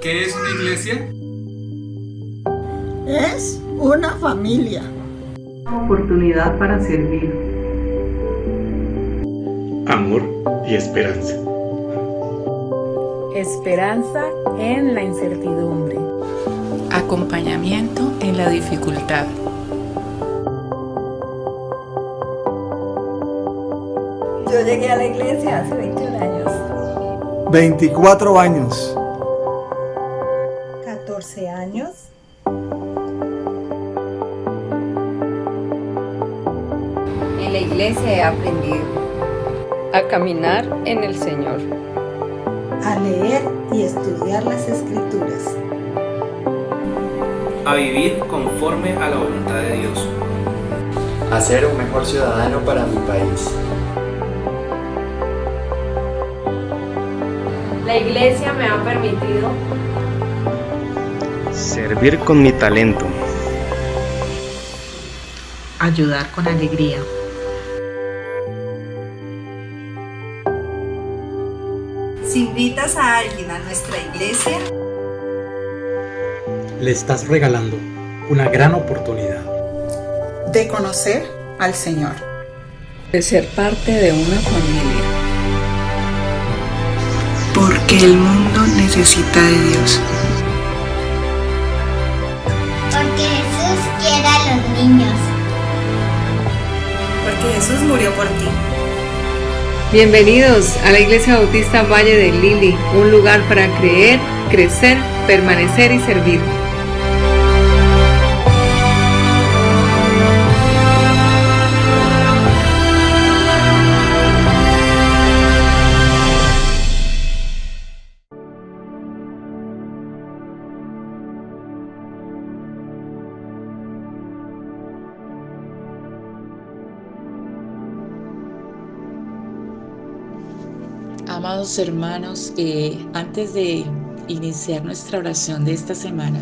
¿Qué es una iglesia? Es una familia. Oportunidad para servir. Amor y esperanza. Esperanza en la incertidumbre. Acompañamiento en la dificultad. Yo llegué a la iglesia hace 21 años. 24 años. 14 años. En la iglesia he aprendido a caminar en el Señor, A leer y estudiar las Escrituras. A vivir conforme a la voluntad de Dios. A ser un mejor ciudadano para mi país. La iglesia me ha permitido servir con mi talento. Ayudar con alegría. Si invitas a alguien a nuestra iglesia, le estás regalando una gran oportunidad de conocer al Señor, de ser parte de una familia. Porque el mundo necesita de Dios. Porque Jesús quiere a los niños. Porque Jesús murió por ti. Bienvenidos a la Iglesia Bautista Valle de Lili, un lugar para creer, crecer, permanecer y servir. Amados hermanos, antes de iniciar nuestra oración de esta semana,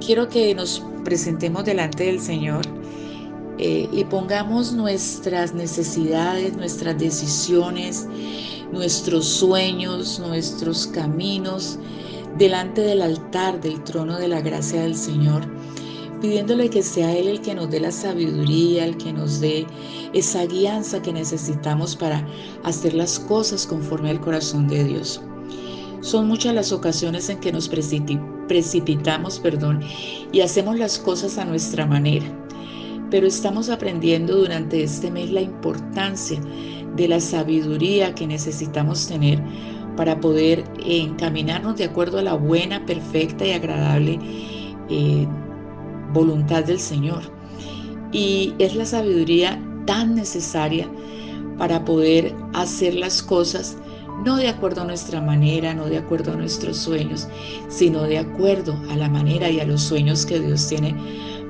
quiero que nos presentemos delante del Señor y pongamos nuestras necesidades, nuestras decisiones, nuestros sueños, nuestros caminos delante del altar del trono de la gracia del Señor, pidiéndole que sea Él el que nos dé la sabiduría, el que nos dé esa guianza que necesitamos para hacer las cosas conforme al corazón de Dios. Son muchas las ocasiones en que nos precipitamos y hacemos las cosas a nuestra manera, pero estamos aprendiendo durante este mes la importancia de la sabiduría que necesitamos tener para poder encaminarnos de acuerdo a la buena, perfecta y agradable voluntad del Señor. Y es la sabiduría tan necesaria para poder hacer las cosas no de acuerdo a nuestra manera, no de acuerdo a nuestros sueños, sino de acuerdo a la manera y a los sueños que Dios tiene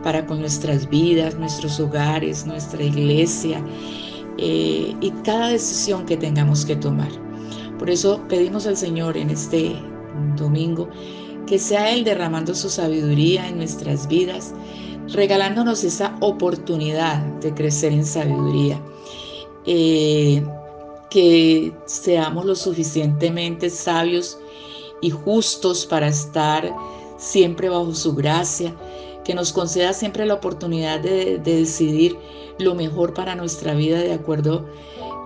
para con nuestras vidas, nuestros hogares, nuestra iglesia y cada decisión que tengamos que tomar. Por eso pedimos al Señor en este domingo que sea Él derramando su sabiduría en nuestras vidas, regalándonos esa oportunidad de crecer en sabiduría, que seamos lo suficientemente sabios y justos para estar siempre bajo su gracia, que nos conceda siempre la oportunidad de decidir lo mejor para nuestra vida de acuerdo,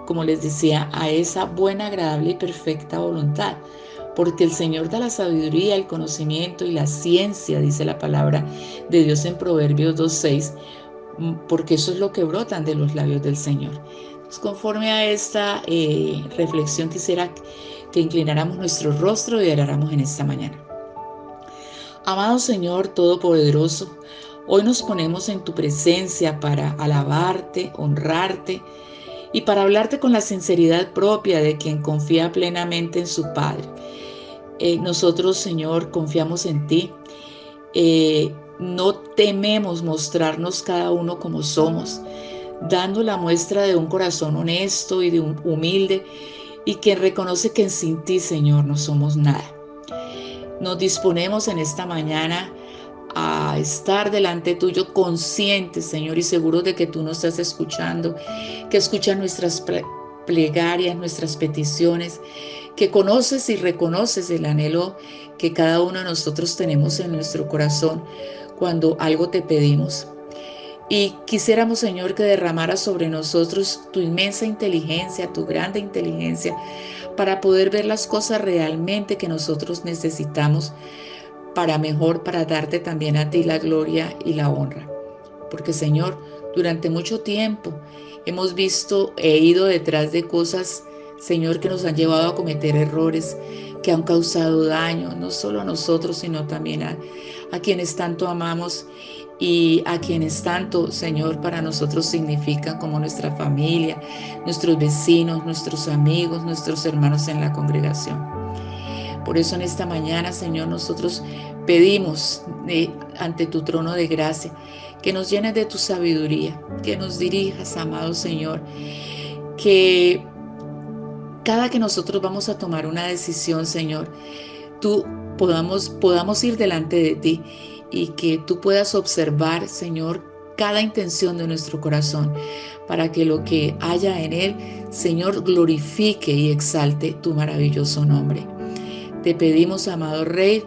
como les decía, a esa buena, agradable y perfecta voluntad. Porque el Señor da la sabiduría, el conocimiento y la ciencia, dice la palabra de Dios en Proverbios 2:6, porque eso es lo que brotan de los labios del Señor. Entonces, conforme a esta reflexión, quisiera que inclináramos nuestro rostro y oráramos en esta mañana. Amado Señor Todopoderoso, hoy nos ponemos en tu presencia para alabarte, honrarte y para hablarte con la sinceridad propia de quien confía plenamente en su Padre. Nosotros, Señor, confiamos en ti. No tememos mostrarnos cada uno como somos, dando la muestra de un corazón honesto y de un humilde y que reconoce que sin ti, Señor, no somos nada. Nos disponemos en esta mañana a estar delante tuyo conscientes, Señor, y seguros de que tú nos estás escuchando, que escuchas nuestras plegarias, nuestras peticiones, que conoces y reconoces el anhelo que cada uno de nosotros tenemos en nuestro corazón cuando algo te pedimos. Y quisiéramos, Señor, que derramaras sobre nosotros tu inmensa inteligencia, tu grande inteligencia, para poder ver las cosas realmente que nosotros necesitamos para mejor, para darte también a ti la gloria y la honra. Porque, Señor, durante mucho tiempo hemos visto e ido detrás de cosas, Señor, que nos han llevado a cometer errores, que han causado daño, no solo a nosotros, sino también a quienes tanto amamos y a quienes tanto, Señor, para nosotros significan, como nuestra familia, nuestros vecinos, nuestros amigos, nuestros hermanos en la congregación. Por eso en esta mañana, Señor, nosotros pedimos ante tu trono de gracia que nos llenes de tu sabiduría, que nos dirijas, amado Señor, que cada que nosotros vamos a tomar una decisión, Señor, tú podamos ir delante de ti y que tú puedas observar, Señor, cada intención de nuestro corazón, para que lo que haya en él, Señor, glorifique y exalte tu maravilloso nombre. Te pedimos, amado Rey,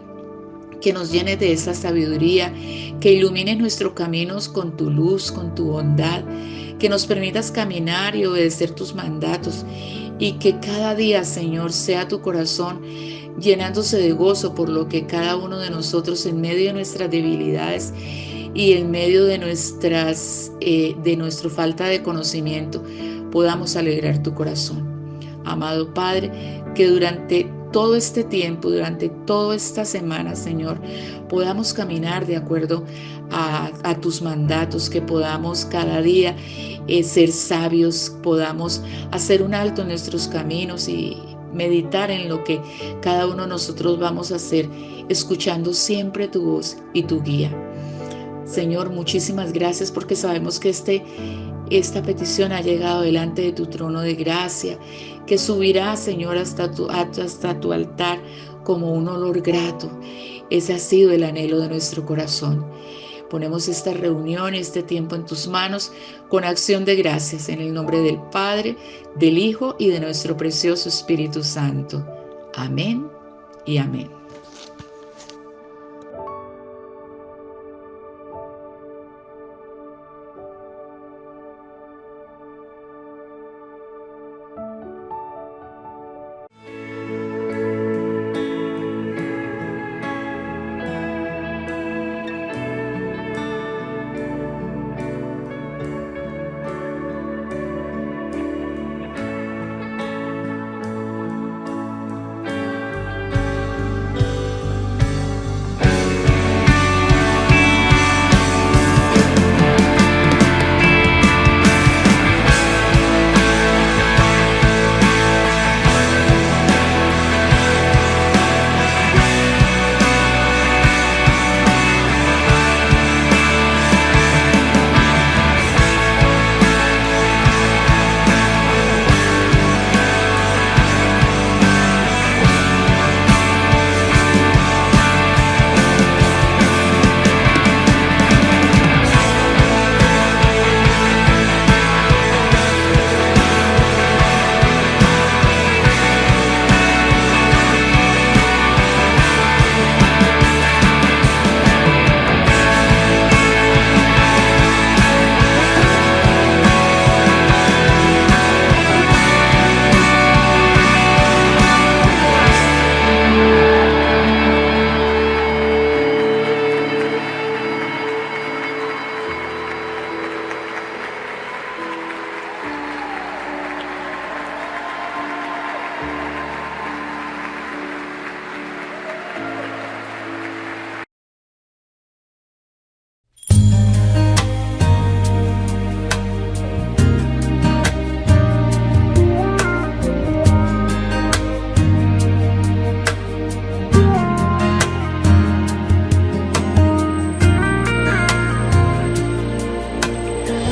que nos llenes de esa sabiduría, que ilumines nuestros caminos con tu luz, con tu bondad, que nos permitas caminar y obedecer tus mandatos, y que cada día, Señor, sea tu corazón llenándose de gozo por lo que cada uno de nosotros, en medio de nuestras debilidades y en medio de nuestra falta de conocimiento, podamos alegrar tu corazón. Amado Padre, que durante todo este tiempo, durante toda esta semana, Señor, podamos caminar de acuerdo a tus mandatos, que podamos cada día ser sabios, podamos hacer un alto en nuestros caminos y meditar en lo que cada uno de nosotros vamos a hacer, escuchando siempre tu voz y tu guía. Señor, muchísimas gracias, porque sabemos que esta petición ha llegado delante de tu trono de gracia, que subirá, Señor, hasta tu altar como un olor grato. Ese ha sido el anhelo de nuestro corazón. Ponemos esta reunión, este tiempo en tus manos, con acción de gracias, en el nombre del Padre, del Hijo y de nuestro precioso Espíritu Santo. Amén y amén.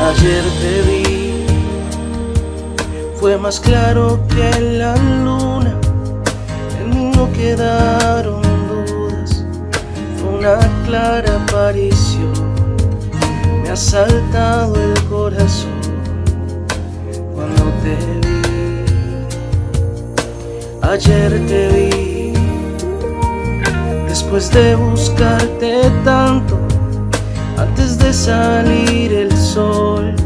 Ayer te vi, fue más claro que la luna, en mí no quedaron dudas, fue una clara aparición, me ha saltado el corazón cuando te vi. Ayer te vi, después de buscarte tanto, antes de salir el sol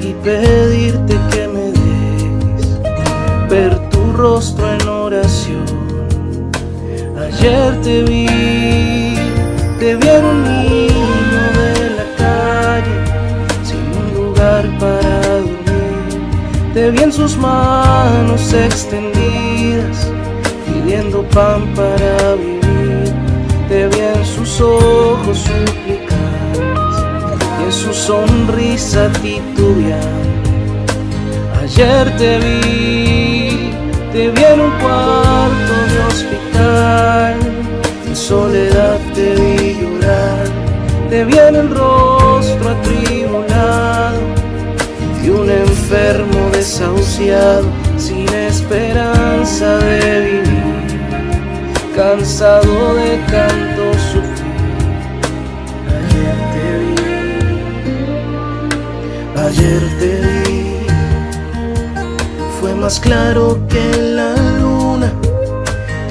y pedirte que me dejes ver tu rostro en oración. Ayer te vi en un niño de la calle, sin un lugar para dormir. Te vi en sus manos extendidas, pidiendo pan para vivir. Te vi en sus ojos suplicantes y en su sonrisa titubeante. Ayer te vi en un cuarto de hospital, en soledad te vi llorar. Te vi en el rostro atribulado de un enfermo desahuciado, sin esperanza de vivir, cansado de tanto sufrir. Ayer te vi, fue más claro que la luna,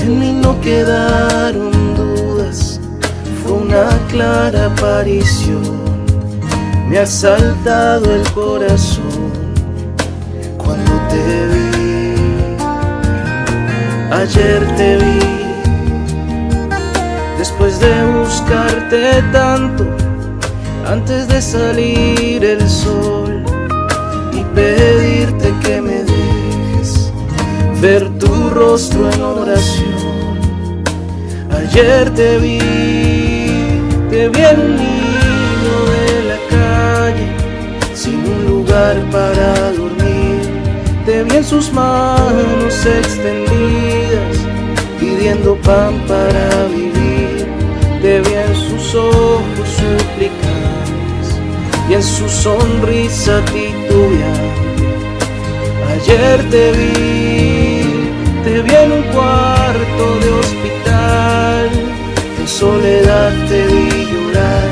en mí no quedaron dudas, fue una clara aparición. Me ha saltado el corazón cuando te vi. Ayer te vi, después de buscarte tanto, antes de salir el sol y pedirte que me dejes ver tu rostro en oración. Ayer te vi en un niño de la calle, sin un lugar para dormir. Te vi en sus manos extendidas, pidiendo pan para vivir. Te vi en sus ojos suplicantes y en su sonrisa titubeante. Ayer te vi en un cuarto de hospital, en soledad te vi llorar.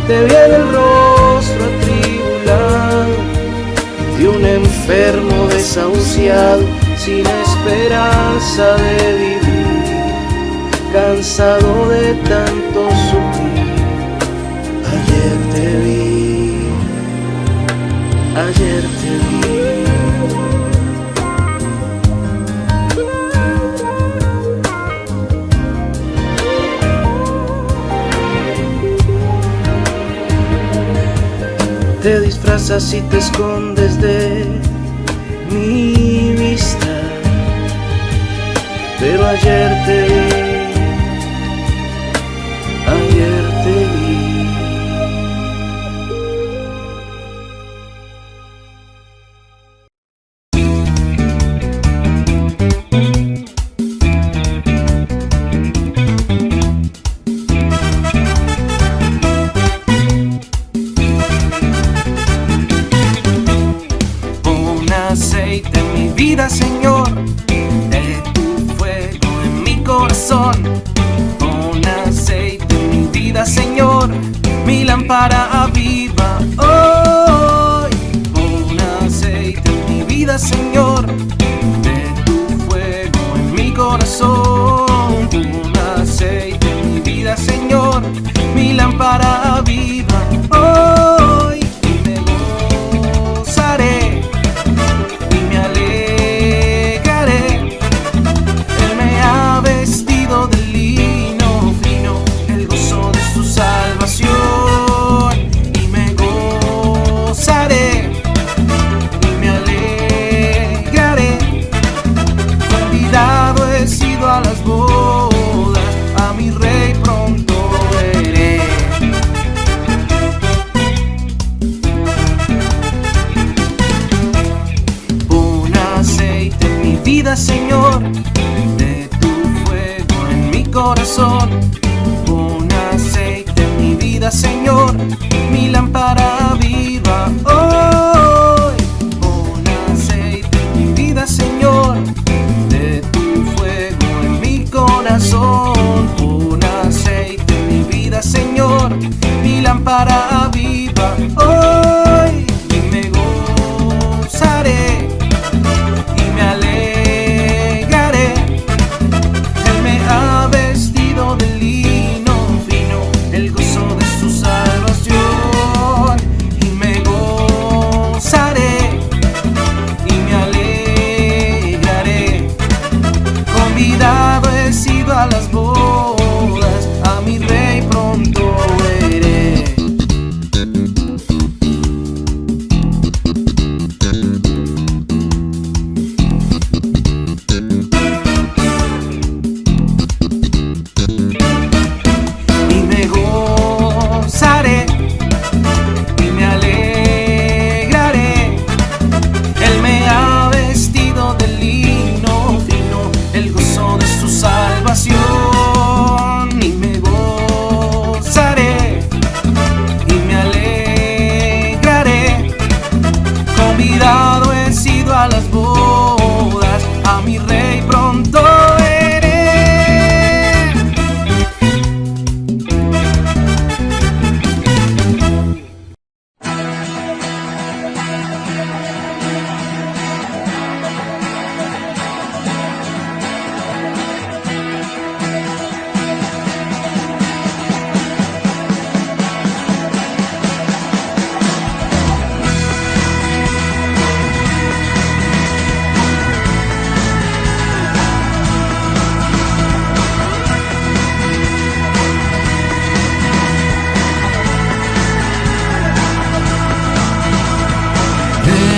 Te vi en el rostro atribulado de un enfermo desahuciado, sin esperanza de vivir, cansado de tanto sufrir. Ayer te vi, ayer te vi. Te disfrazas y te escondes de mi vista, pero ayer te vi, ayer te vi. Aceite en mi vida, Señor, de tu fuego en mi corazón. Pon aceite en mi vida, Señor, mi lámpara aviva hoy. Pon aceite en mi vida, Señor, de tu fuego en mi corazón. Pon aceite en mi vida, Señor, mi lámpara aviva hoy. Y me gozaré, y me gozaré y me alegraré. Convidado he sido a las bodas, a mi rey pronto veré. Pon aceite en mi vida, Señor, de tu fuego en mi corazón. Señor, mi lámpara viva hoy. Pon aceite en mi vida, Señor, de tu fuego en mi corazón. Pon aceite en mi vida, Señor, mi lámpara viva hoy. Y me gozaré y me alegraré.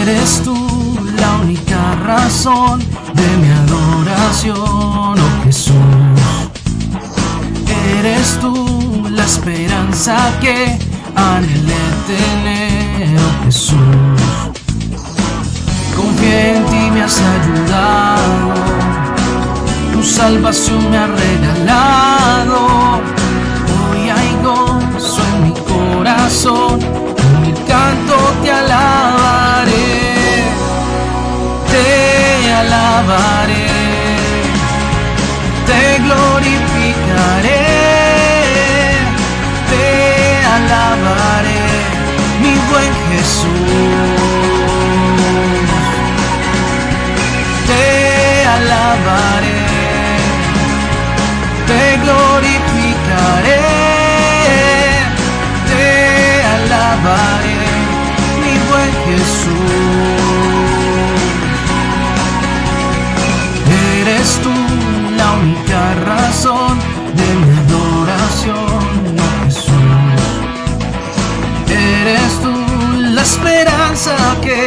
Eres tú la única razón de mi adoración, oh Jesús. Eres tú la esperanza que anhelé tener, oh Jesús. Confié en ti, me has ayudado, tu salvación me ha regalado. Hoy hay gozo en mi corazón, con mi canto te alabaré, te alabaré, te glorificaré, te alabaré, mi buen Jesús. Te alabaré, te glorificaré, te alabaré, mi buen Jesús. Eres tú la única razón de mi adoración, oh Jesús. Eres tú la esperanza que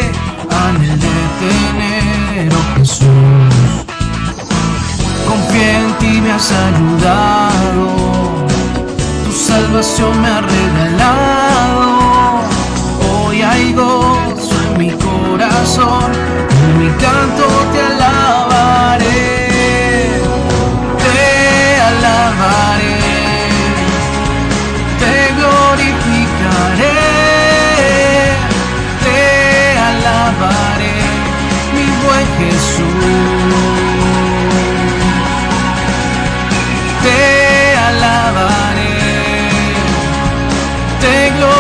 anhelé tener, oh Jesús. Confié en ti, me has ayudado, tu salvación me ha regalado. Hoy hay gozo en mi corazón, en mi canto te alabaré, te alabaré, te glorificaré, te alabaré, mi buen Jesús. Te alabaré, te glorificaré,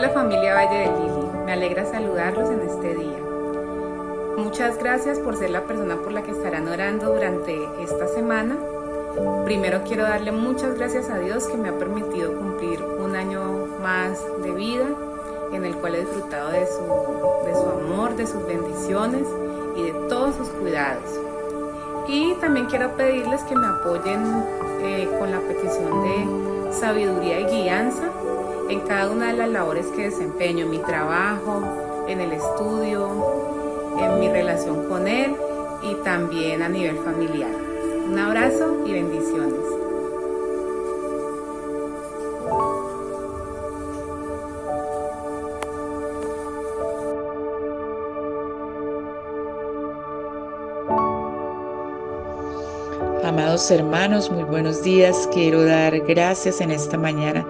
Hola familia Valle de Lili, me alegra saludarlos en este día. Muchas gracias por ser la persona por la que estarán orando durante esta semana. Primero quiero darle muchas gracias a Dios que me ha permitido cumplir un año más de vida, en el cual he disfrutado de su amor, de sus bendiciones y de todos sus cuidados. Y también quiero pedirles que me apoyen con la petición de sabiduría y guianza en cada una de las labores que desempeño, en mi trabajo, en el estudio, en mi relación con Él y también a nivel familiar. Un abrazo y bendiciones. Amados hermanos, muy buenos días. Quiero dar gracias en esta mañana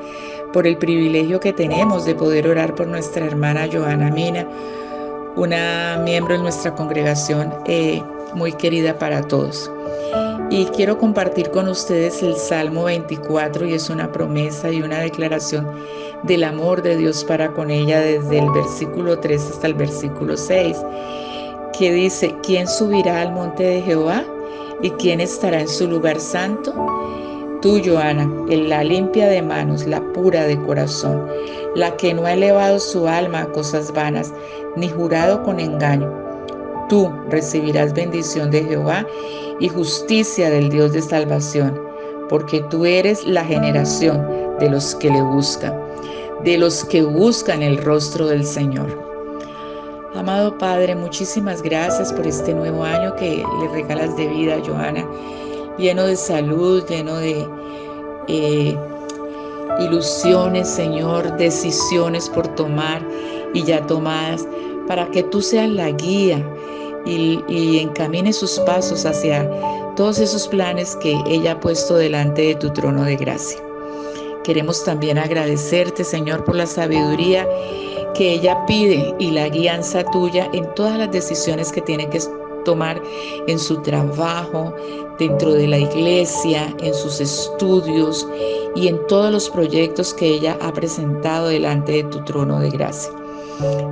por el privilegio que tenemos de poder orar por nuestra hermana Joana Mina, una miembro de nuestra congregación muy querida para todos. Y quiero compartir con ustedes el Salmo 24, y es una promesa y una declaración del amor de Dios para con ella desde el versículo 3 hasta el versículo 6, que dice: ¿Quién subirá al monte de Jehová? ¿Y quién estará en su lugar santo? Tú, Joana, la limpia de manos, la pura de corazón, la que no ha elevado su alma a cosas vanas, ni jurado con engaño. Tú recibirás bendición de Jehová y justicia del Dios de salvación, porque tú eres la generación de los que le buscan, de los que buscan el rostro del Señor. Amado Padre, muchísimas gracias por este nuevo año que le regalas de vida a Joana, lleno de salud, lleno de ilusiones, Señor, decisiones por tomar y ya tomadas, para que tú seas la guía y encamine sus pasos hacia todos esos planes que ella ha puesto delante de tu trono de gracia. Queremos también agradecerte, Señor, por la sabiduría que ella pide y la guianza tuya en todas las decisiones que tiene que tomar en su trabajo, dentro de la iglesia, en sus estudios y en todos los proyectos que ella ha presentado delante de tu trono de gracia.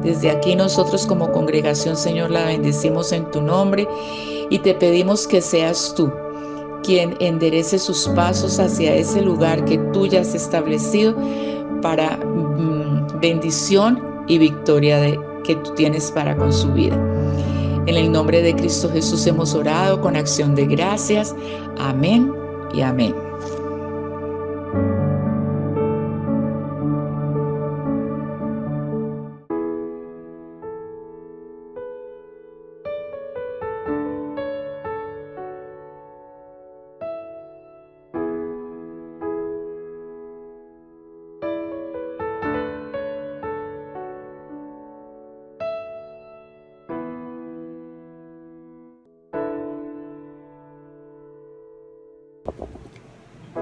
Desde aquí nosotros como congregación, Señor, la bendecimos en tu nombre y te pedimos que seas tú quien enderece sus pasos hacia ese lugar que tú ya has establecido para bendición y victoria que tú tienes para con su vida. En el nombre de Cristo Jesús hemos orado con acción de gracias. Amén y amén.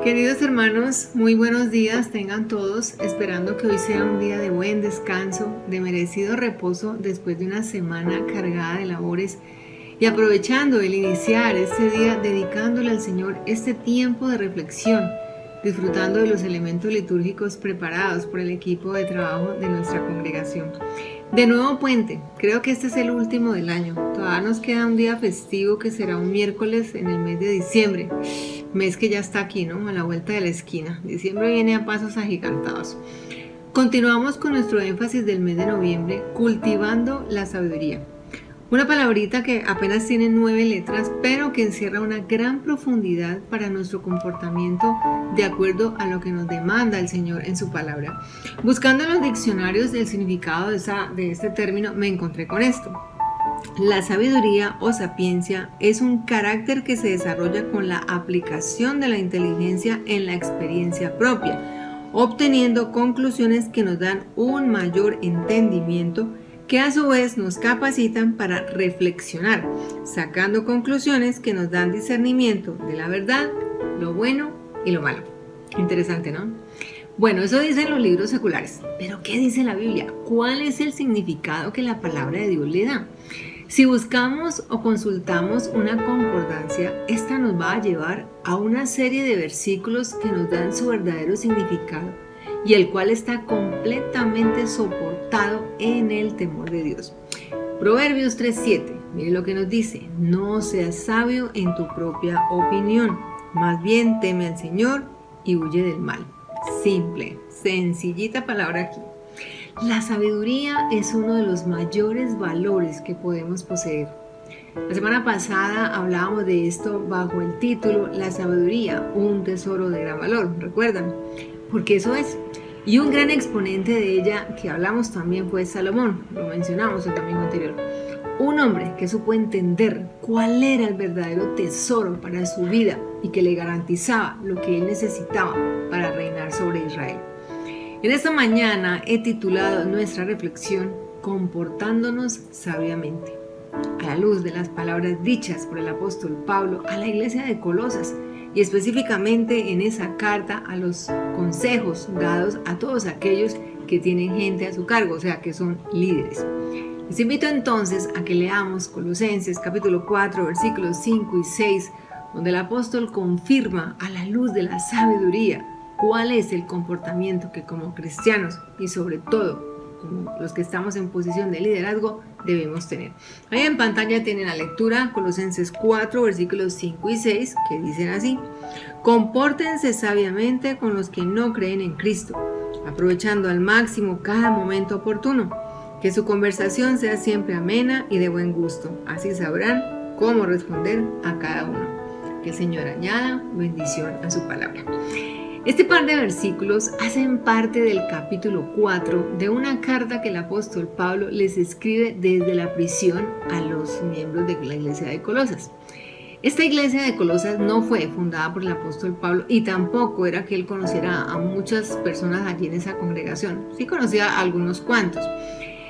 Queridos hermanos, muy buenos días tengan todos, esperando que hoy sea un día de buen descanso, de merecido reposo después de una semana cargada de labores y aprovechando el iniciar este día dedicándole al Señor este tiempo de reflexión, disfrutando de los elementos litúrgicos preparados por el equipo de trabajo de nuestra congregación. De nuevo puente, creo que este es el último del año, todavía nos queda un día festivo que será un miércoles en el mes de diciembre. Mes que ya está aquí, ¿no? A la vuelta de la esquina. Diciembre viene a pasos agigantados. Continuamos con nuestro énfasis del mes de noviembre, cultivando la sabiduría. Una palabrita que apenas tiene 9 letras, pero que encierra una gran profundidad para nuestro comportamiento de acuerdo a lo que nos demanda el Señor en su palabra. Buscando en los diccionarios el significado de este término, me encontré con esto. La sabiduría o sapiencia es un carácter que se desarrolla con la aplicación de la inteligencia en la experiencia propia, obteniendo conclusiones que nos dan un mayor entendimiento, que a su vez nos capacitan para reflexionar, sacando conclusiones que nos dan discernimiento de la verdad, lo bueno y lo malo. Interesante, ¿no? Bueno, eso dicen los libros seculares, pero ¿qué dice la Biblia? ¿Cuál es el significado que la palabra de Dios le da? Si buscamos o consultamos una concordancia, esta nos va a llevar a una serie de versículos que nos dan su verdadero significado y el cual está completamente soportado en el temor de Dios. Proverbios 3:7, mire lo que nos dice: no seas sabio en tu propia opinión, más bien teme al Señor y huye del mal. Simple, sencillita palabra aquí. La sabiduría es uno de los mayores valores que podemos poseer. La semana pasada hablábamos de esto bajo el título La sabiduría, un tesoro de gran valor, ¿recuerdan? Porque eso es. Y un gran exponente de ella que hablamos también fue Salomón, lo mencionamos en el domingo anterior. Un hombre que supo entender cuál era el verdadero tesoro para su vida y que le garantizaba lo que él necesitaba para reinar sobre Israel. En esta mañana he titulado nuestra reflexión Comportándonos sabiamente, a la luz de las palabras dichas por el apóstol Pablo a la iglesia de Colosas y específicamente en esa carta a los consejos dados a todos aquellos que tienen gente a su cargo, o sea que son líderes. Les invito entonces a que leamos Colosenses capítulo 4 versículos 5 y 6, donde el apóstol confirma a la luz de la sabiduría cuál es el comportamiento que como cristianos y sobre todo como los que estamos en posición de liderazgo debemos tener. Ahí en pantalla tienen la lectura Colosenses 4 versículos 5 y 6 que dicen así: compórtense sabiamente con los que no creen en Cristo, aprovechando al máximo cada momento oportuno, que su conversación sea siempre amena y de buen gusto, así sabrán cómo responder a cada uno. Que el Señor añada bendición a su palabra. Este par de versículos hacen parte del capítulo 4 de una carta que el apóstol Pablo les escribe desde la prisión a los miembros de la iglesia de Colosas. Esta iglesia de Colosas no fue fundada por el apóstol Pablo y tampoco era que él conociera a muchas personas allí en esa congregación. Sí conocía a algunos cuantos.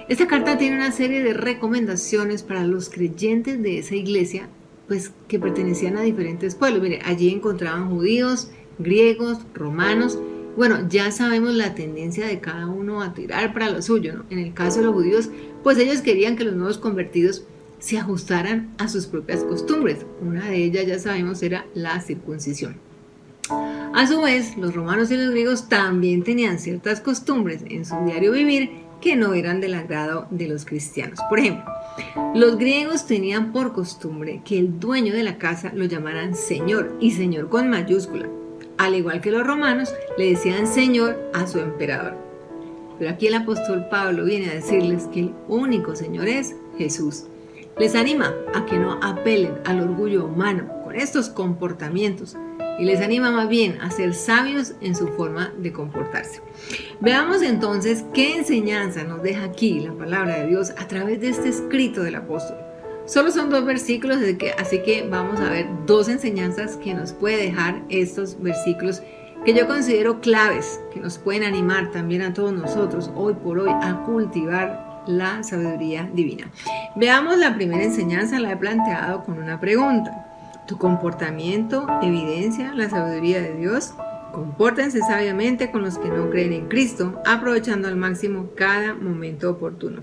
Esta carta tiene una serie de recomendaciones para los creyentes de esa iglesia, pues que pertenecían a diferentes pueblos. Mire, allí encontraban judíos, griegos, romanos. Bueno, ya sabemos la tendencia de cada uno a tirar para lo suyo, ¿no? En el caso de los judíos, pues ellos querían que los nuevos convertidos se ajustaran a sus propias costumbres. Una de ellas, ya sabemos, era la circuncisión. A su vez, los romanos y los griegos también tenían ciertas costumbres en su diario vivir que no eran del agrado de los cristianos. Por ejemplo, los griegos tenían por costumbre que el dueño de la casa lo llamaran señor, y señor con mayúscula. Al igual que los romanos, le decían señor a su emperador. Pero aquí el apóstol Pablo viene a decirles que el único señor es Jesús. Les anima a que no apelen al orgullo humano con estos comportamientos y les anima más bien a ser sabios en su forma de comportarse. Veamos entonces qué enseñanza nos deja aquí la palabra de Dios a través de este escrito del apóstol. Solo son 2 versículos, así que vamos a ver 2 enseñanzas que nos puede dejar estos versículos que yo considero claves, que nos pueden animar también a todos nosotros hoy por hoy a cultivar la sabiduría divina. Veamos la primera enseñanza, la he planteado con una pregunta. ¿Tu comportamiento evidencia la sabiduría de Dios? Compórtense sabiamente con los que no creen en Cristo, aprovechando al máximo cada momento oportuno.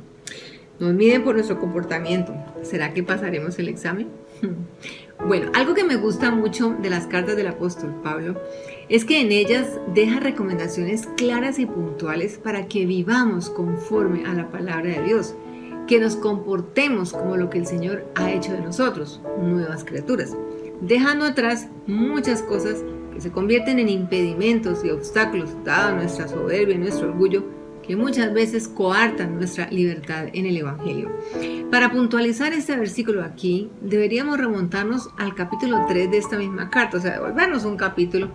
Nos miden por nuestro comportamiento. ¿Será que pasaremos el examen? Bueno, algo que me gusta mucho de las cartas del apóstol Pablo es que en ellas deja recomendaciones claras y puntuales para que vivamos conforme a la palabra de Dios, que nos comportemos como lo que el Señor ha hecho de nosotros, nuevas criaturas, dejando atrás muchas cosas que se convierten en impedimentos y obstáculos, dado nuestra soberbia y nuestro orgullo, que muchas veces coartan nuestra libertad en el Evangelio. Para puntualizar este versículo aquí, deberíamos remontarnos al capítulo 3 de esta misma carta, o sea, devolvernos un capítulo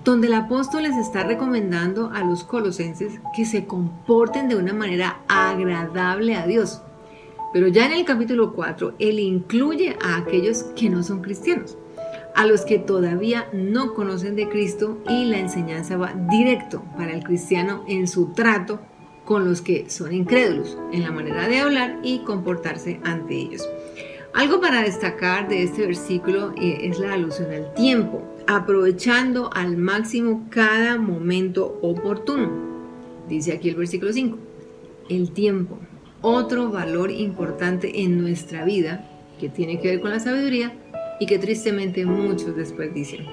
donde el apóstol les está recomendando a los colosenses que se comporten de una manera agradable a Dios. Pero ya en el capítulo 4, él incluye a aquellos que no son cristianos, a los que todavía no conocen de Cristo, y la enseñanza va directo para el cristiano en su trato con los que son incrédulos, en la manera de hablar y comportarse ante ellos. Algo para destacar de este versículo es la alusión al tiempo, aprovechando al máximo cada momento oportuno. Dice aquí el versículo 5, el tiempo, otro valor importante en nuestra vida que tiene que ver con la sabiduría y que tristemente muchos desperdician.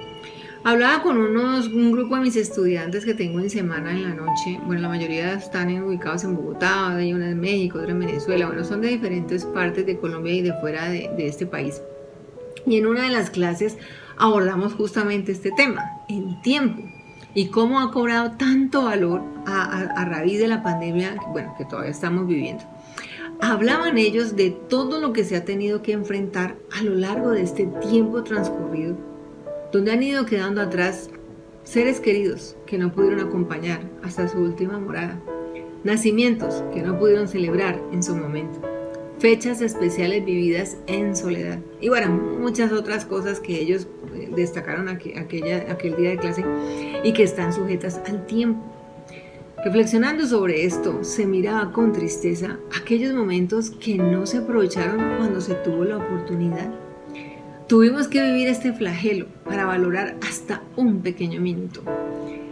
Hablaba con un grupo de mis estudiantes que tengo en semana en la noche. Bueno, la mayoría están ubicados en Bogotá, hay una en México, otra en Venezuela. Bueno, son de diferentes partes de Colombia y de fuera de este país. Y en una de las clases abordamos justamente este tema, el tiempo, y cómo ha cobrado tanto valor a raíz de la pandemia, bueno, que todavía estamos viviendo. Hablaban ellos de todo lo que se ha tenido que enfrentar a lo largo de este tiempo transcurrido, donde han ido quedando atrás seres queridos que no pudieron acompañar hasta su última morada, nacimientos que no pudieron celebrar en su momento, fechas especiales vividas en soledad y bueno, muchas otras cosas que ellos destacaron aquel día de clase y que están sujetas al tiempo. Reflexionando sobre esto, se miraba con tristeza aquellos momentos que no se aprovecharon cuando se tuvo la oportunidad. Tuvimos que vivir este flagelo para valorar hasta un pequeño minuto.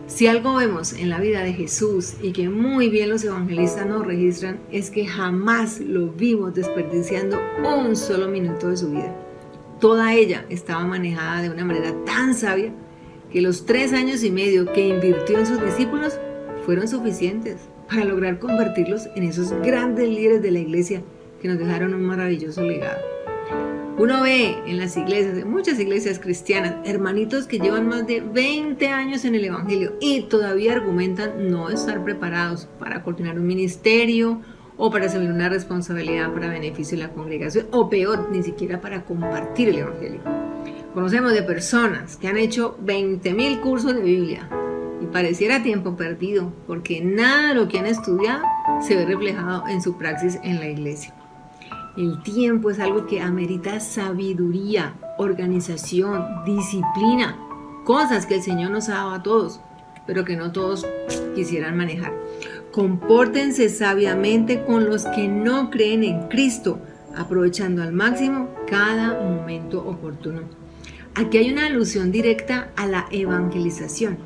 Si algo vemos en la vida de Jesús y que muy bien los evangelistas nos registran, es que jamás lo vimos desperdiciando un solo minuto de su vida. Toda ella estaba manejada de una manera tan sabia que los 3 años y medio que invirtió en sus discípulos fueron suficientes para lograr convertirlos en esos grandes líderes de la iglesia que nos dejaron un maravilloso legado. Uno ve en las iglesias, en muchas iglesias cristianas, hermanitos que llevan más de 20 años en el evangelio y todavía argumentan no estar preparados para coordinar un ministerio o para asumir una responsabilidad para beneficio de la congregación o peor, ni siquiera para compartir el evangelio. Conocemos de personas que han hecho 20,000 cursos de Biblia y pareciera tiempo perdido porque nada de lo que han estudiado se ve reflejado en su praxis en la iglesia. El tiempo es algo que amerita sabiduría, organización, disciplina, cosas que el Señor nos ha dado a todos, pero que no todos quisieran manejar. Compórtense sabiamente con los que no creen en Cristo, aprovechando al máximo cada momento oportuno. Aquí hay una alusión directa a la evangelización,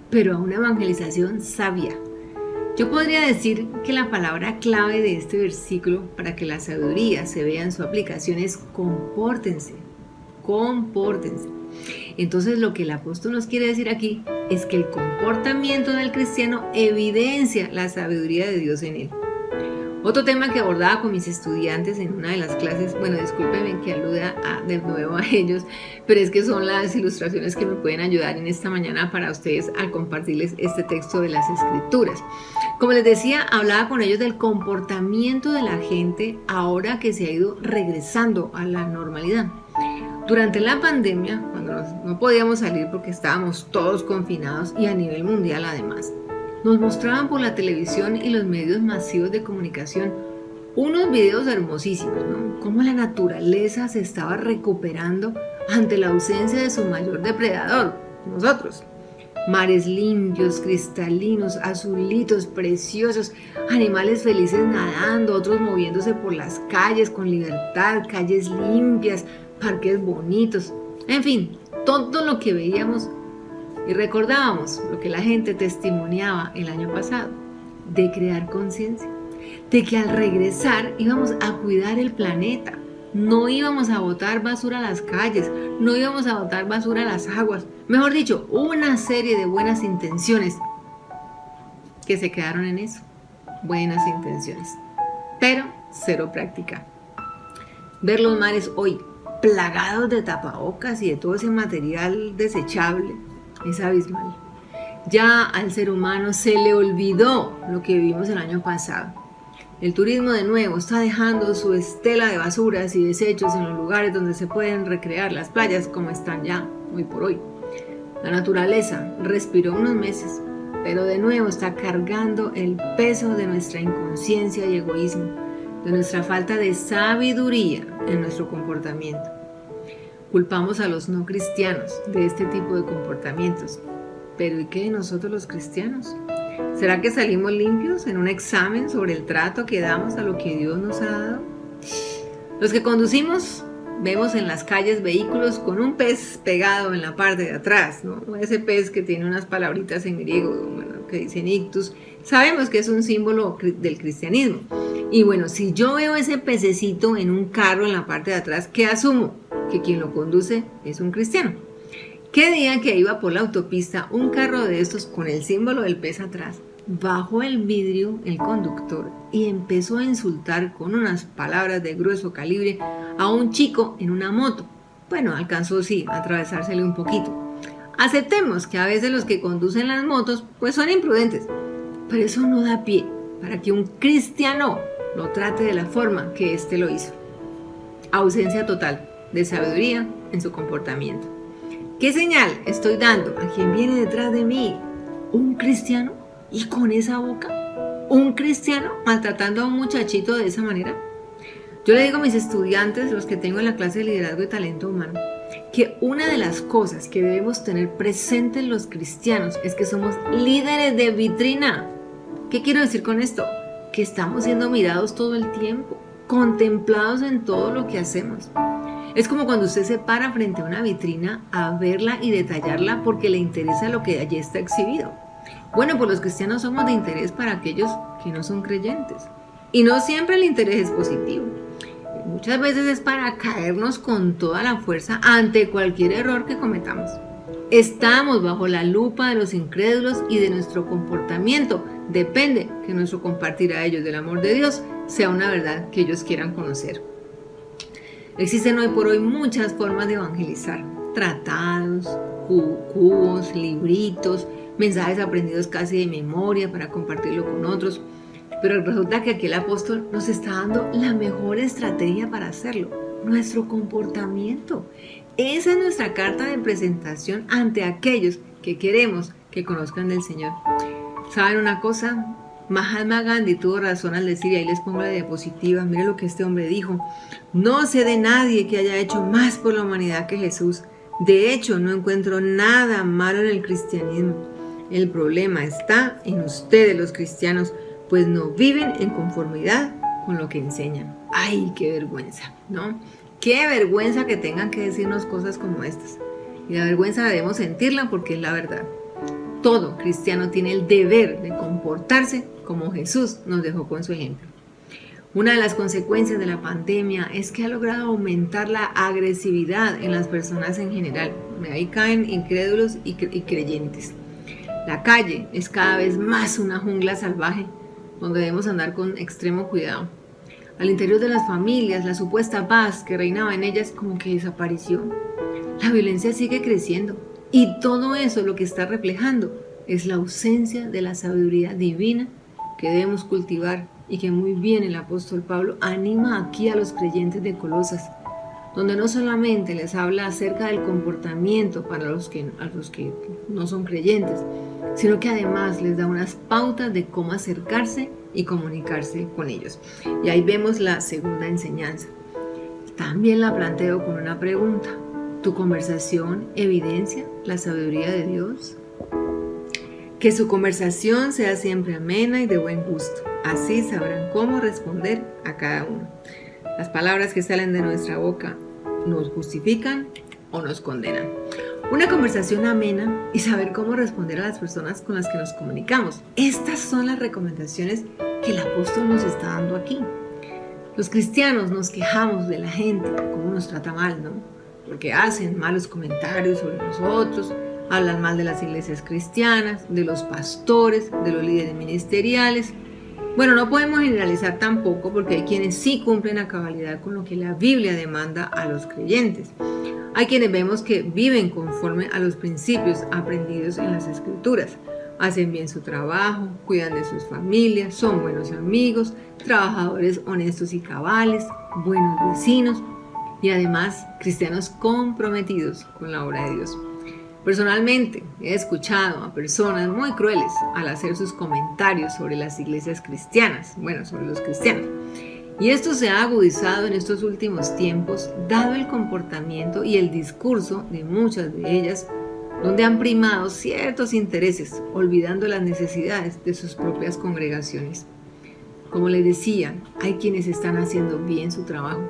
pero a una evangelización sabia. Yo podría decir que la palabra clave de este versículo para que la sabiduría se vea en su aplicación es compórtense, compórtense. Entonces lo que el apóstol nos quiere decir aquí es que el comportamiento del cristiano evidencia la sabiduría de Dios en él. Otro tema que abordaba con mis estudiantes en una de las clases, bueno, discúlpenme que aluda de nuevo a ellos, pero es que son las ilustraciones que me pueden ayudar en esta mañana para ustedes al compartirles este texto de las Escrituras. Como les decía, hablaba con ellos del comportamiento de la gente ahora que se ha ido regresando a la normalidad. Durante la pandemia, cuando no podíamos salir porque estábamos todos confinados y a nivel mundial además, nos mostraban por la televisión y los medios masivos de comunicación unos videos hermosísimos, ¿no? Cómo la naturaleza se estaba recuperando ante la ausencia de su mayor depredador, nosotros. Mares limpios, cristalinos, azulitos, preciosos, animales felices nadando, otros moviéndose por las calles con libertad, calles limpias, parques bonitos, en fin, todo lo que veíamos y recordábamos lo que la gente testimoniaba el año pasado, de crear conciencia, de que al regresar íbamos a cuidar el planeta, no íbamos a botar basura a las calles, no íbamos a botar basura a las aguas, mejor dicho, una serie de buenas intenciones que se quedaron en eso, buenas intenciones, pero cero práctica. Ver los mares hoy plagados de tapabocas y de todo ese material desechable es abismal. Ya al ser humano se le olvidó lo que vivimos el año pasado. El turismo de nuevo está dejando su estela de basuras y desechos en los lugares donde se pueden recrear las playas como están ya hoy por hoy. La naturaleza respiró unos meses, pero de nuevo está cargando el peso de nuestra inconsciencia y egoísmo, de nuestra falta de sabiduría en nuestro comportamiento. Culpamos a los no cristianos de este tipo de comportamientos, pero ¿y qué de nosotros los cristianos? ¿Será que salimos limpios en un examen sobre el trato que damos a lo que Dios nos ha dado? Los que conducimos vemos en las calles vehículos con un pez pegado en la parte de atrás, ¿no? Ese pez que tiene unas palabritas en griego, bueno, que dicen ictus. Sabemos que es un símbolo del cristianismo. Y bueno, si yo veo ese pececito en un carro en la parte de atrás, ¿qué asumo? Que quien lo conduce es un cristiano. ¿Qué día que iba por la autopista un carro de estos con el símbolo del pez atrás? Bajó el vidrio el conductor y empezó a insultar con unas palabras de grueso calibre a un chico en una moto. Bueno, alcanzó sí a atravesársele un poquito. Aceptemos que a veces los que conducen las motos pues son imprudentes, pero eso no da pie para que un cristiano lo trate de la forma que éste lo hizo. Ausencia total de sabiduría en su comportamiento. ¿Qué señal estoy dando a quien viene detrás de mí? ¿Un cristiano? ¿Y con esa boca? ¿Un cristiano maltratando a un muchachito de esa manera? Yo le digo a mis estudiantes, los que tengo en la clase de liderazgo y talento humano, que una de las cosas que debemos tener presentes los cristianos es que somos líderes de vitrina. ¿Qué quiero decir con esto? Que estamos siendo mirados todo el tiempo, contemplados en todo lo que hacemos. Es como cuando usted se para frente a una vitrina a verla y detallarla porque le interesa lo que allí está exhibido. Bueno, pues los cristianos somos de interés para aquellos que no son creyentes. Y no siempre el interés es positivo. Muchas veces es para caernos con toda la fuerza ante cualquier error que cometamos. Estamos bajo la lupa de los incrédulos y de nuestro comportamiento depende que nuestro compartir a ellos del amor de Dios sea una verdad que ellos quieran conocer. Existen hoy por hoy muchas formas de evangelizar. Tratados, cubos, libritos, mensajes aprendidos casi de memoria para compartirlo con otros. Pero resulta que aquí el apóstol nos está dando la mejor estrategia para hacerlo, nuestro comportamiento. Esa es nuestra carta de presentación ante aquellos que queremos que conozcan del Señor. ¿Saben una cosa? Mahatma Gandhi tuvo razón al decir, y ahí les pongo la diapositiva, mire lo que este hombre dijo: no sé de nadie que haya hecho más por la humanidad que Jesús. De hecho, no encuentro nada malo en el cristianismo. El problema está en ustedes los cristianos, pues no viven en conformidad con lo que enseñan. ¡Ay, qué vergüenza!, ¿no? ¡Qué vergüenza que tengan que decirnos cosas como estas! Y la vergüenza debemos sentirla porque es la verdad. Todo cristiano tiene el deber de comportarse como Jesús nos dejó con su ejemplo. Una de las consecuencias de la pandemia es que ha logrado aumentar la agresividad en las personas en general. Ahí caen incrédulos y creyentes. La calle es cada vez más una jungla salvaje, donde debemos andar con extremo cuidado. Al interior de las familias, la supuesta paz que reinaba en ellas como que desapareció. La violencia sigue creciendo y todo eso lo que está reflejando es la ausencia de la sabiduría divina que debemos cultivar y que muy bien el apóstol Pablo anima aquí a los creyentes de Colosas, donde no solamente les habla acerca del comportamiento para los que no son creyentes, sino que además les da unas pautas de cómo acercarse y comunicarse con ellos. Y ahí vemos la segunda enseñanza. También la planteo con una pregunta: ¿tu conversación evidencia la sabiduría de Dios? Que su conversación sea siempre amena y de buen gusto. Así sabrán cómo responder a cada uno. Las palabras que salen de nuestra boca nos justifican o nos condenan. Una conversación amena y saber cómo responder a las personas con las que nos comunicamos. Estas son las recomendaciones que el apóstol nos está dando aquí. Los cristianos nos quejamos de la gente, cómo nos trata mal, ¿no? Porque hacen malos comentarios sobre nosotros, hablan mal de las iglesias cristianas, de los pastores, de los líderes ministeriales. Bueno, no podemos generalizar tampoco porque hay quienes sí cumplen a cabalidad con lo que la Biblia demanda a los creyentes. Hay quienes vemos que viven conforme a los principios aprendidos en las Escrituras. Hacen bien su trabajo, cuidan de sus familias, son buenos amigos, trabajadores honestos y cabales, buenos vecinos y además cristianos comprometidos con la obra de Dios. Personalmente he escuchado a personas muy crueles al hacer sus comentarios sobre las iglesias cristianas, sobre los cristianos. Y esto se ha agudizado en estos últimos tiempos, dado el comportamiento y el discurso de muchas de ellas, donde han primado ciertos intereses, olvidando las necesidades de sus propias congregaciones. Como les decía, hay quienes están haciendo bien su trabajo,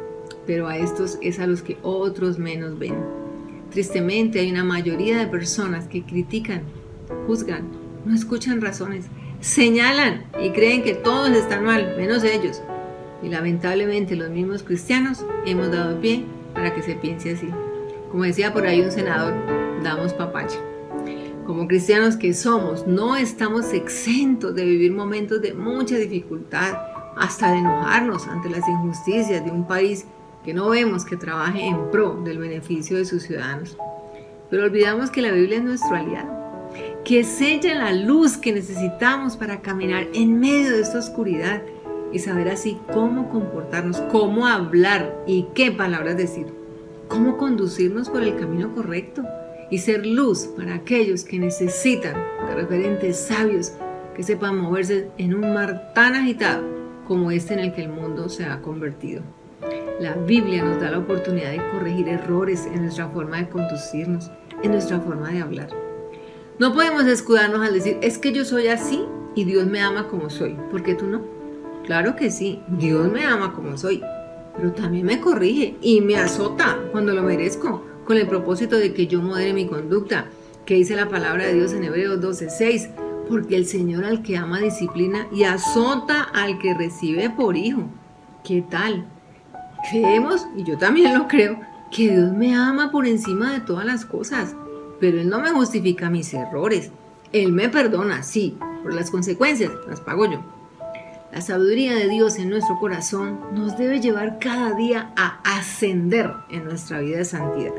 pero a estos es a los que otros menos ven. Tristemente hay una mayoría de personas que critican, juzgan, no escuchan razones, señalan y creen que todos están mal, menos ellos. Y lamentablemente los mismos cristianos hemos dado pie para que se piense así. Como decía por ahí un senador, damos papaya. Como cristianos que somos, no estamos exentos de vivir momentos de mucha dificultad, hasta de enojarnos ante las injusticias de un país que no vemos que trabaje en pro del beneficio de sus ciudadanos. Pero olvidamos que la Biblia es nuestro aliado, que sella la luz que necesitamos para caminar en medio de esta oscuridad y saber así cómo comportarnos, cómo hablar y qué palabras decir, cómo conducirnos por el camino correcto y ser luz para aquellos que necesitan de referentes sabios que sepan moverse en un mar tan agitado como este en el que el mundo se ha convertido. La Biblia nos da la oportunidad de corregir errores en nuestra forma de conducirnos, en nuestra forma de hablar. No podemos escudarnos al decir, es que yo soy así y Dios me ama como soy. ¿Por qué tú no? Claro que sí, Dios me ama como soy, pero también me corrige y me azota cuando lo merezco, con el propósito de que yo modere mi conducta, que dice la palabra de Dios en Hebreos 12:6, porque el Señor al que ama disciplina y azota al que recibe por hijo. ¿Qué tal? Creemos, y yo también lo creo, que Dios me ama por encima de todas las cosas, pero Él no me justifica mis errores. Él me perdona, sí, pero las consecuencias las pago yo. La sabiduría de Dios en nuestro corazón nos debe llevar cada día a ascender en nuestra vida de santidad.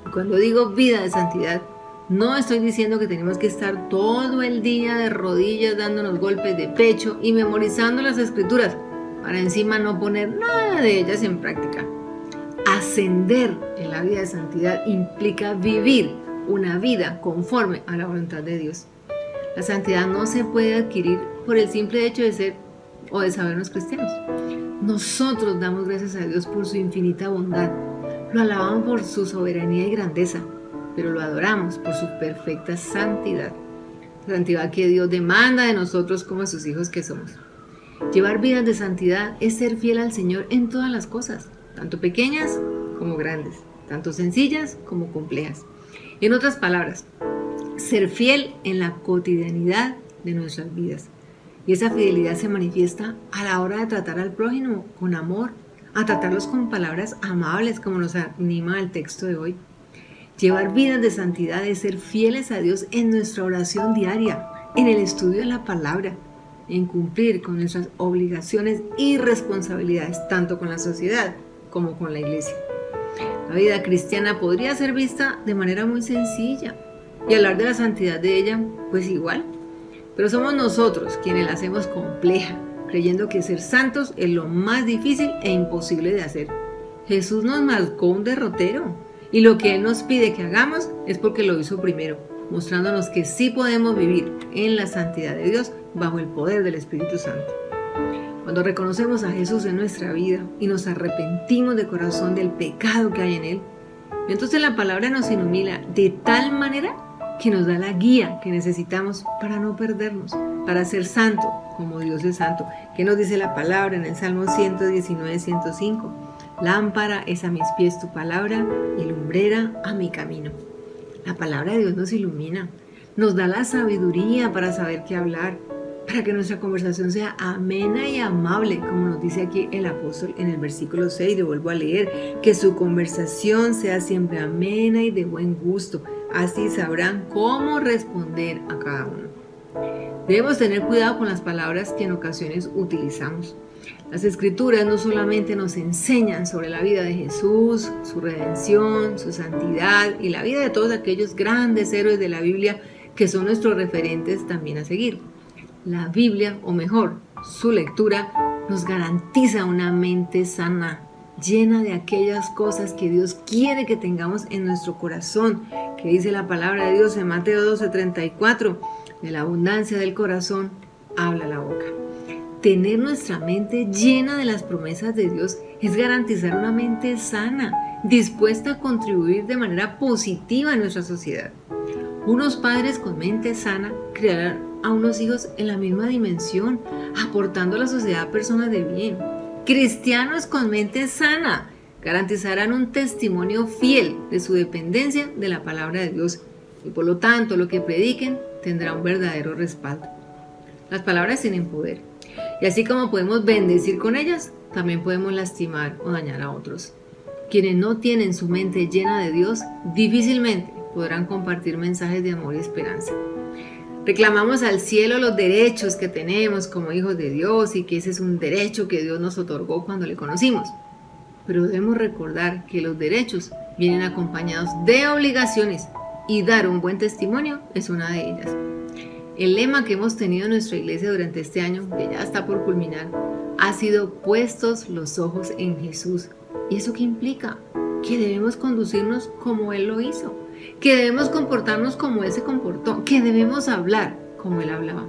Y cuando digo vida de santidad, no estoy diciendo que tenemos que estar todo el día de rodillas dándonos golpes de pecho y memorizando las escrituras para encima no poner nada de ellas en práctica. Ascender en la vida de santidad implica vivir una vida conforme a la voluntad de Dios. La santidad no se puede adquirir por el simple hecho de ser o de sabernos cristianos. Nosotros damos gracias a Dios por su infinita bondad, lo alabamos por su soberanía y grandeza, pero lo adoramos por su perfecta santidad. La santidad que Dios demanda de nosotros como sus hijos que somos. Llevar vidas de santidad es ser fiel al Señor en todas las cosas, tanto pequeñas como grandes, tanto sencillas como complejas. En otras palabras, ser fiel en la cotidianidad de nuestras vidas. Y esa fidelidad se manifiesta a la hora de tratar al prójimo con amor, a tratarlos con palabras amables como nos anima el texto de hoy. Llevar vidas de santidad es ser fieles a Dios en nuestra oración diaria, en el estudio de la palabra, en cumplir con nuestras obligaciones y responsabilidades, tanto con la sociedad como con la iglesia. La vida cristiana podría ser vista de manera muy sencilla y hablar de la santidad de ella, pues igual. Pero somos nosotros quienes la hacemos compleja, creyendo que ser santos es lo más difícil e imposible de hacer. Jesús nos marcó un derrotero y lo que Él nos pide que hagamos es porque lo hizo primero, mostrándonos que sí podemos vivir en la santidad de Dios bajo el poder del Espíritu Santo. Cuando reconocemos a Jesús en nuestra vida y nos arrepentimos de corazón del pecado que hay en Él, entonces la palabra nos ilumina de tal manera que nos da la guía que necesitamos para no perdernos, para ser santo como Dios es santo. ¿Qué nos dice la palabra en el Salmo 119:105? Lámpara es a mis pies tu palabra y lumbrera a mi camino. La palabra de Dios nos ilumina, nos da la sabiduría para saber qué hablar, para que nuestra conversación sea amena y amable, como nos dice aquí el apóstol en el versículo 6, le vuelvo a leer, que su conversación sea siempre amena y de buen gusto, así sabrán cómo responder a cada uno. Debemos tener cuidado con las palabras que en ocasiones utilizamos. Las Escrituras no solamente nos enseñan sobre la vida de Jesús, su redención, su santidad y la vida de todos aquellos grandes héroes de la Biblia que son nuestros referentes también a seguir. La Biblia, o mejor, su lectura, nos garantiza una mente sana, llena de aquellas cosas que Dios quiere que tengamos en nuestro corazón, que dice la palabra de Dios en Mateo 12:34, de la abundancia del corazón habla la boca. Tener nuestra mente llena de las promesas de Dios es garantizar una mente sana, dispuesta a contribuir de manera positiva en nuestra sociedad. Unos padres con mente sana criarán a unos hijos en la misma dimensión, aportando a la sociedad personas de bien. Cristianos con mente sana garantizarán un testimonio fiel de su dependencia de la palabra de Dios y por lo tanto lo que prediquen tendrá un verdadero respaldo. Las palabras tienen poder y así como podemos bendecir con ellas, también podemos lastimar o dañar a otros. Quienes no tienen su mente llena de Dios difícilmente podrán compartir mensajes de amor y esperanza. Reclamamos al cielo los derechos que tenemos como hijos de Dios y que ese es un derecho que Dios nos otorgó cuando le conocimos. Pero debemos recordar que los derechos vienen acompañados de obligaciones y dar un buen testimonio es una de ellas. El lema que hemos tenido en nuestra iglesia durante este año, que ya está por culminar, ha sido puestos los ojos en Jesús. ¿Y eso qué implica? Que debemos conducirnos como Él lo hizo, que debemos comportarnos como Él se comportó, que debemos hablar como Él hablaba.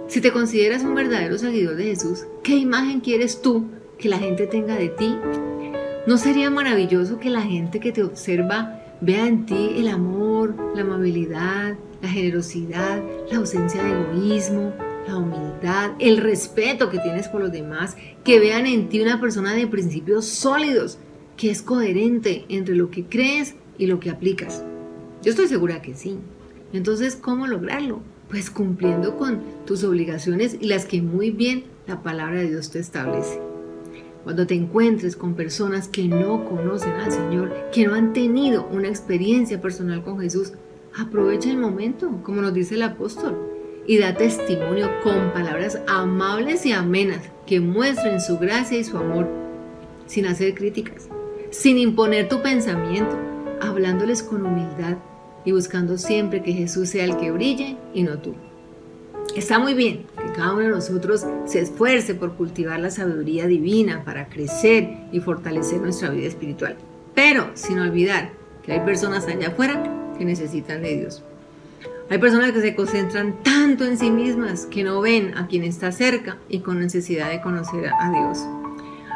Si te consideras un verdadero seguidor de Jesús, ¿qué imagen quieres tú que la gente tenga de ti? ¿No sería maravilloso que la gente que te observa vea en ti el amor, la amabilidad, la generosidad, la ausencia de egoísmo, la humildad, el respeto que tienes por los demás, que vean en ti una persona de principios sólidos, que es coherente entre lo que crees y lo que aplicas? Yo estoy segura que sí. Entonces, ¿cómo lograrlo? Pues cumpliendo con tus obligaciones y las que muy bien la palabra de Dios te establece. Cuando te encuentres con personas que no conocen al Señor, que no han tenido una experiencia personal con Jesús, aprovecha el momento, como nos dice el apóstol, y da testimonio con palabras amables y amenas que muestren su gracia y su amor, sin hacer críticas, sin imponer tu pensamiento, hablándoles con humildad y buscando siempre que Jesús sea el que brille y no tú. Está muy bien que cada uno de nosotros se esfuerce por cultivar la sabiduría divina para crecer y fortalecer nuestra vida espiritual, pero sin olvidar que hay personas allá afuera que necesitan de Dios. Hay personas que se concentran tanto en sí mismas que no ven a quien está cerca y con necesidad de conocer a Dios.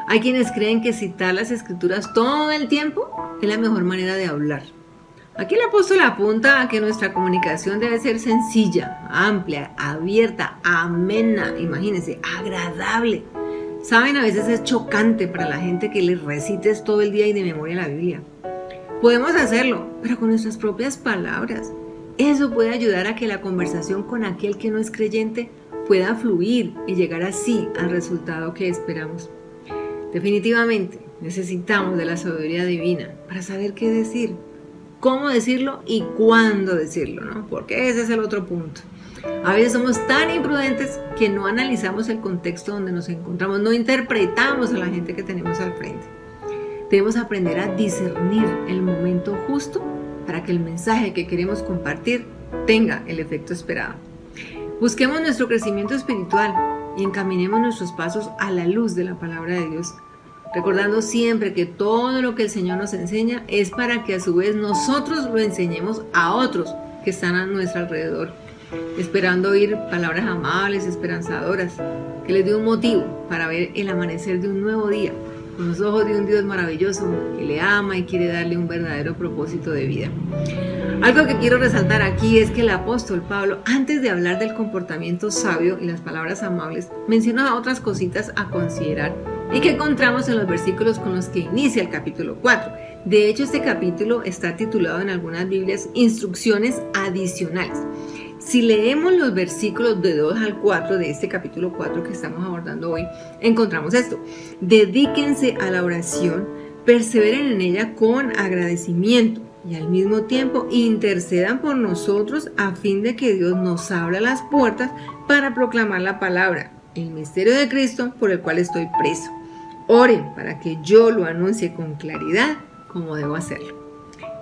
Hay quienes creen que citar las Escrituras todo el tiempo es la mejor manera de hablar. Aquí el apóstol apunta a que nuestra comunicación debe ser sencilla, amplia, abierta, amena, imagínense, agradable. Saben, a veces es chocante para la gente que les recites todo el día y de memoria la Biblia. Podemos hacerlo, pero con nuestras propias palabras. Eso puede ayudar a que la conversación con aquel que no es creyente pueda fluir y llegar así al resultado que esperamos. Definitivamente necesitamos de la sabiduría divina para saber qué decir, cómo decirlo y cuándo decirlo, ¿no? Porque ese es el otro punto. A veces somos tan imprudentes que no analizamos el contexto donde nos encontramos, no interpretamos a la gente que tenemos al frente. Debemos aprender a discernir el momento justo para que el mensaje que queremos compartir tenga el efecto esperado. Busquemos nuestro crecimiento espiritual y encaminemos nuestros pasos a la luz de la palabra de Dios, recordando siempre que todo lo que el Señor nos enseña es para que a su vez nosotros lo enseñemos a otros que están a nuestro alrededor, esperando oír palabras amables, esperanzadoras, que les dé un motivo para ver el amanecer de un nuevo día, con los ojos de un Dios maravilloso que le ama y quiere darle un verdadero propósito de vida. Algo que quiero resaltar aquí es que el apóstol Pablo, antes de hablar del comportamiento sabio y las palabras amables, menciona otras cositas a considerar y que encontramos en los versículos con los que inicia el capítulo 4. De hecho, este capítulo está titulado en algunas Biblias Instrucciones Adicionales. Si leemos los versículos de 2 al 4 de este capítulo 4 que estamos abordando hoy, encontramos esto: dedíquense a la oración, perseveren en ella con agradecimiento y al mismo tiempo intercedan por nosotros a fin de que Dios nos abra las puertas para proclamar la palabra, el misterio de Cristo por el cual estoy preso. Oren para que yo lo anuncie con claridad como debo hacerlo.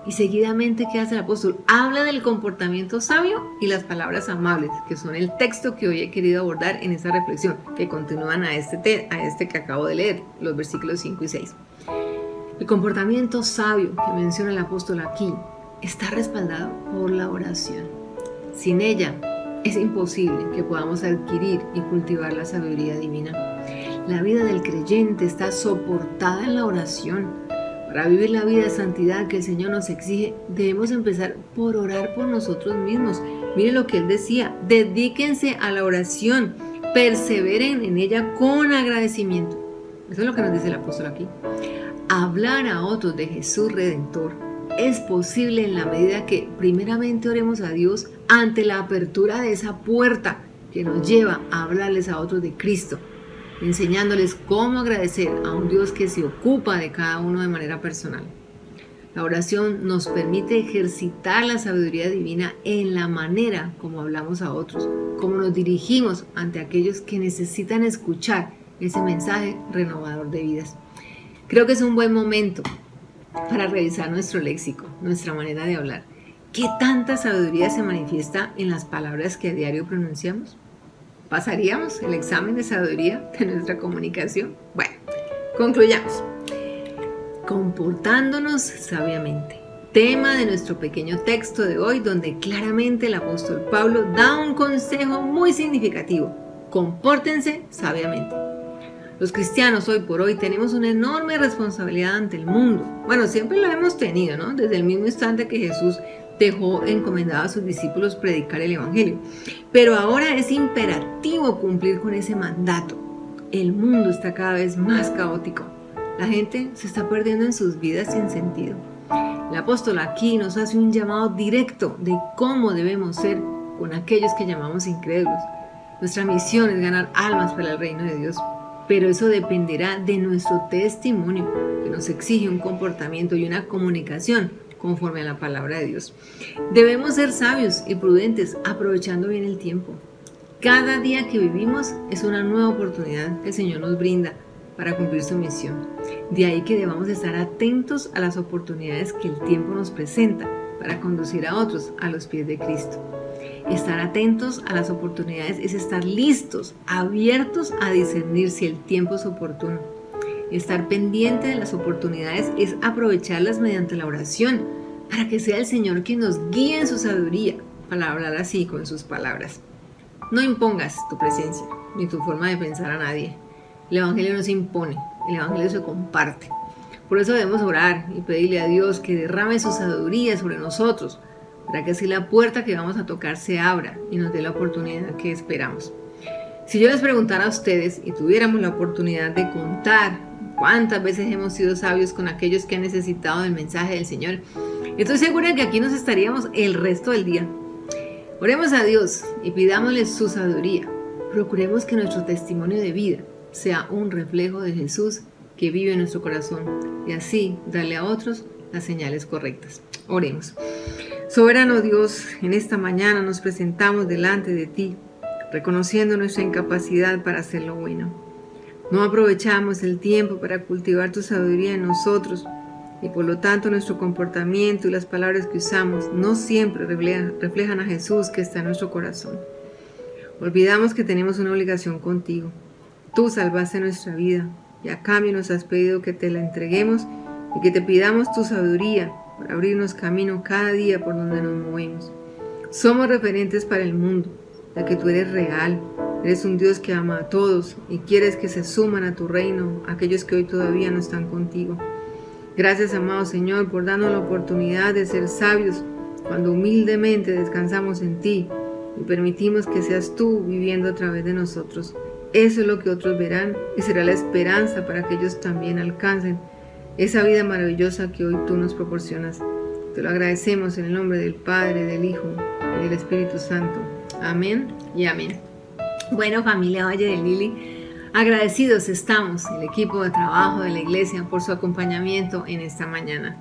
Y seguidamente, ¿qué hace el apóstol? Habla del comportamiento sabio y las palabras amables, que son el texto que hoy he querido abordar en esta reflexión, que continúan a este que acabo de leer, los versículos 5 y 6. El comportamiento sabio que menciona el apóstol aquí está respaldado por la oración. Sin ella es imposible que podamos adquirir y cultivar la sabiduría divina. La vida del creyente está soportada en la oración. Para vivir la vida de santidad que el Señor nos exige, debemos empezar por orar por nosotros mismos. Miren lo que Él decía: dedíquense a la oración, perseveren en ella con agradecimiento. Eso es lo que nos dice el apóstol aquí. Hablar a otros de Jesús Redentor es posible en la medida que primeramente oremos a Dios ante la apertura de esa puerta que nos lleva a hablarles a otros de Cristo, enseñándoles cómo agradecer a un Dios que se ocupa de cada uno de manera personal. La oración nos permite ejercitar la sabiduría divina en la manera como hablamos a otros, como nos dirigimos ante aquellos que necesitan escuchar ese mensaje renovador de vidas. Creo que es un buen momento para revisar nuestro léxico, nuestra manera de hablar. ¿Qué tanta sabiduría se manifiesta en las palabras que a diario pronunciamos? ¿Pasaríamos el examen de sabiduría de nuestra comunicación? Bueno, concluyamos. Comportándonos sabiamente. Tema de nuestro pequeño texto de hoy, donde claramente el apóstol Pablo da un consejo muy significativo. Compórtense sabiamente. Los cristianos hoy por hoy tenemos una enorme responsabilidad ante el mundo. Bueno, siempre la hemos tenido, ¿no? Desde el mismo instante que Jesús dejó encomendado a sus discípulos predicar el evangelio. Pero ahora es imperativo cumplir con ese mandato. El mundo está cada vez más caótico. La gente se está perdiendo en sus vidas sin sentido. El apóstol aquí nos hace un llamado directo de cómo debemos ser con aquellos que llamamos incrédulos. Nuestra misión es ganar almas para el reino de Dios, pero eso dependerá de nuestro testimonio, que nos exige un comportamiento y una comunicación conforme a la palabra de Dios. Debemos ser sabios y prudentes, aprovechando bien el tiempo. Cada día que vivimos es una nueva oportunidad que el Señor nos brinda para cumplir su misión. De ahí que debamos estar atentos a las oportunidades que el tiempo nos presenta para conducir a otros a los pies de Cristo. Estar atentos a las oportunidades es estar listos, abiertos a discernir si el tiempo es oportuno. Estar pendiente de las oportunidades es aprovecharlas mediante la oración para que sea el Señor quien nos guíe en su sabiduría para hablar así con sus palabras. No impongas tu presencia ni tu forma de pensar a nadie. El Evangelio no se impone, el Evangelio se comparte. Por eso debemos orar y pedirle a Dios que derrame su sabiduría sobre nosotros, para que así la puerta que vamos a tocar se abra y nos dé la oportunidad que esperamos. Si yo les preguntara a ustedes y tuviéramos la oportunidad de contar cuántas veces hemos sido sabios con aquellos que han necesitado del mensaje del Señor, estoy segura que aquí nos estaríamos el resto del día. Oremos a Dios y pidámosle su sabiduría. Procuremos que nuestro testimonio de vida sea un reflejo de Jesús que vive en nuestro corazón y así darle a otros las señales correctas. Oremos. Soberano Dios, en esta mañana nos presentamos delante de ti, reconociendo nuestra incapacidad para hacer lo bueno. No aprovechamos el tiempo para cultivar tu sabiduría en nosotros y por lo tanto nuestro comportamiento y las palabras que usamos no siempre reflejan a Jesús que está en nuestro corazón. Olvidamos que tenemos una obligación contigo. Tú salvaste nuestra vida y a cambio nos has pedido que te la entreguemos y que te pidamos tu sabiduría para abrirnos camino cada día por donde nos movemos. Somos referentes para el mundo, de que tú eres real, eres un Dios que ama a todos y quieres que se suman a tu reino aquellos que hoy todavía no están contigo. Gracias, amado Señor, por darnos la oportunidad de ser sabios cuando humildemente descansamos en ti y permitimos que seas tú viviendo a través de nosotros. Eso es lo que otros verán y será la esperanza para que ellos también alcancen esa vida maravillosa que hoy tú nos proporcionas. Te lo agradecemos en el nombre del Padre, del Hijo y del Espíritu Santo. Amén y amén. Bueno, familia Valle del Lili, agradecidos estamos, el equipo de trabajo de la iglesia, por su acompañamiento en esta mañana.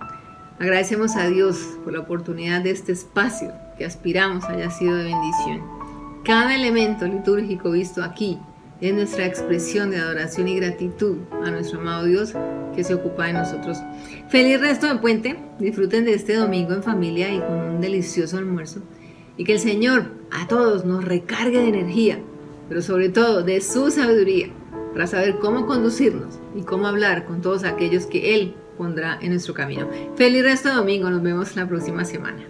Agradecemos a Dios por la oportunidad de este espacio que aspiramos haya sido de bendición. Cada elemento litúrgico visto aquí es nuestra expresión de adoración y gratitud a nuestro amado Dios que se ocupa de nosotros. Feliz resto de puente, disfruten de este domingo en familia y con un delicioso almuerzo y que el Señor a todos nos recargue de energía, pero sobre todo de su sabiduría para saber cómo conducirnos y cómo hablar con todos aquellos que Él pondrá en nuestro camino. Feliz resto de domingo, nos vemos la próxima semana.